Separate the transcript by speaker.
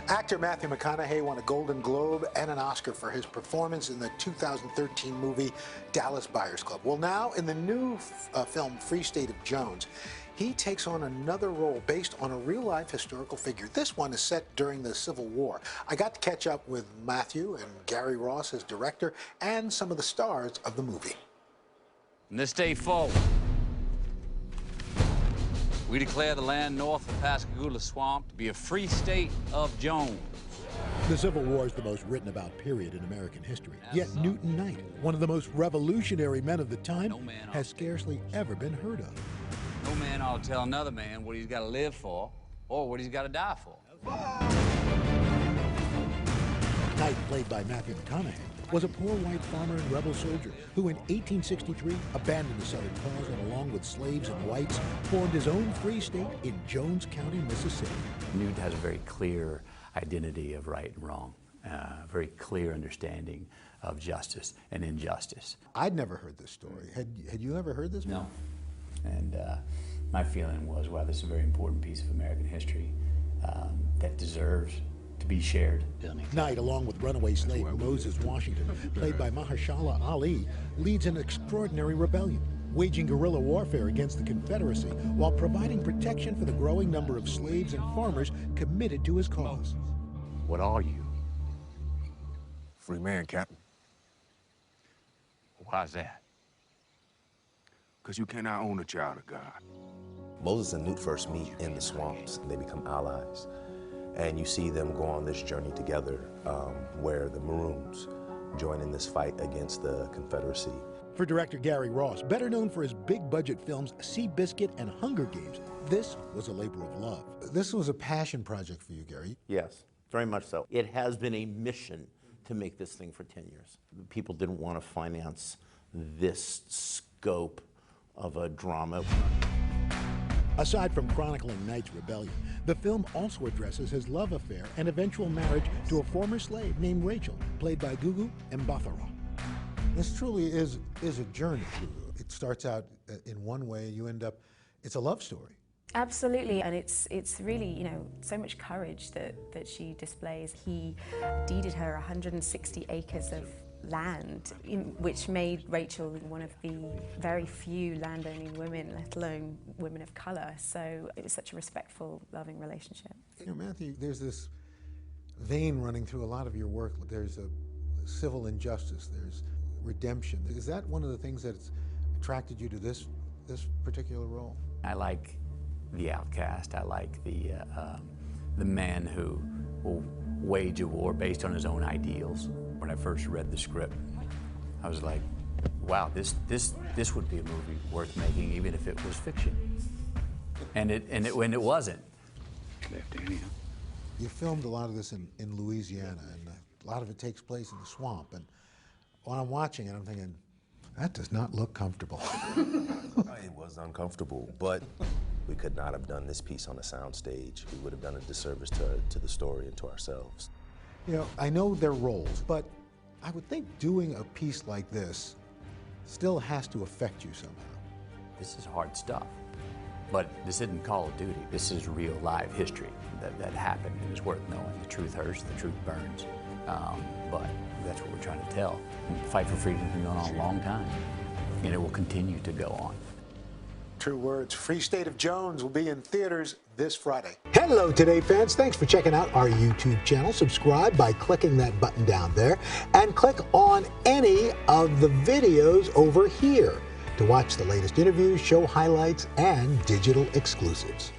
Speaker 1: Actor Matthew McConaughey won a Golden Globe and an Oscar for his performance in the 2013 movie Dallas Buyers Club. Well, now in the new film Free State of Jones, he takes on another role based on a real-life historical figure. This one is set during the Civil War. I got to catch up with Matthew and Gary Ross, his director, and some of the stars of the movie.
Speaker 2: From this day forward, we declare the land north of Pascagoula Swamp to be a free state of Jones.
Speaker 3: The Civil War is the most written about period in American history. Yet Newton Knight, one of the most revolutionary men of the time, has scarcely ever been heard of.
Speaker 2: No man ought to tell another man what he's got to live for or what he's got to die for.
Speaker 3: Knight, played by Matthew McConaughey, was a poor white farmer and rebel soldier who in 1863 abandoned the Southern cause and along with slaves and whites formed his own free state in Jones County, Mississippi.
Speaker 4: Newton has a very clear identity of right and wrong, a very clear understanding of justice and injustice.
Speaker 3: I'd never heard this story. Had you ever heard this?
Speaker 4: No. And my feeling was, wow, this is a very important piece of American history that deserves to be shared.
Speaker 3: Knight, along with runaway slave Moses Washington, played by Mahershala Ali, leads an extraordinary rebellion, waging guerrilla warfare against the Confederacy while providing protection for the growing number of slaves and farmers committed to his cause.
Speaker 4: What are you?
Speaker 5: Free man, Captain.
Speaker 2: Why's that?
Speaker 5: Because you cannot own a child of God.
Speaker 6: Moses and Newt first meet in the swamps, and they become allies. And you see them go on this journey together where the Maroons join in this fight against the Confederacy.
Speaker 3: For director Gary Ross, better known for his big-budget films Seabiscuit and Hunger Games, this was a labor of love. This was a passion project for you, Gary.
Speaker 7: Yes, very much so. It has been a mission to make this thing for 10 years. People didn't want to finance this scope of a drama.
Speaker 3: Aside from chronicling Knight's rebellion, the film also addresses his love affair and eventual marriage to a former slave named Rachel, played by Mbatha-Raw. This truly is a journey. It starts out in one way, you end up, it's a love story.
Speaker 8: Absolutely, and it's really, you know, so much courage that she displays. He deeded her 160 acres of land, which made Rachel one of the very few land-owning women, let alone women of color. So it was such a respectful, loving relationship.
Speaker 3: You know, Matthew, there's this vein running through a lot of your work. There's a civil injustice, there's redemption. Is that one of the things that's attracted you to this particular role?
Speaker 4: I like the outcast. I like the man who will wage a war based on his own ideals. When I first read the script, I was like, wow, this would be a movie worth making, even if it was fiction. And it wasn't.
Speaker 3: You filmed a lot of this in Louisiana, and a lot of it takes place in the swamp. And when I'm watching it, I'm thinking, that does not look comfortable.
Speaker 6: It was uncomfortable, but we could not have done this piece on a soundstage. We would have done a disservice to the story and to ourselves.
Speaker 3: You know, I know their roles, but I would think doing a piece like this still has to affect you somehow.
Speaker 4: This is hard stuff, but this isn't Call of Duty. This is real live history that happened and is worth knowing. The truth hurts, the truth burns, but that's what we're trying to tell. The fight for freedom has been going on a long time, and it will continue to go on.
Speaker 1: True words. Free State of Jones will be in theaters this Friday. Hello, Today fans. Thanks for checking out our YouTube channel. Subscribe by clicking that button down there and click on any of the videos over here to watch the latest interviews, show highlights, and digital exclusives.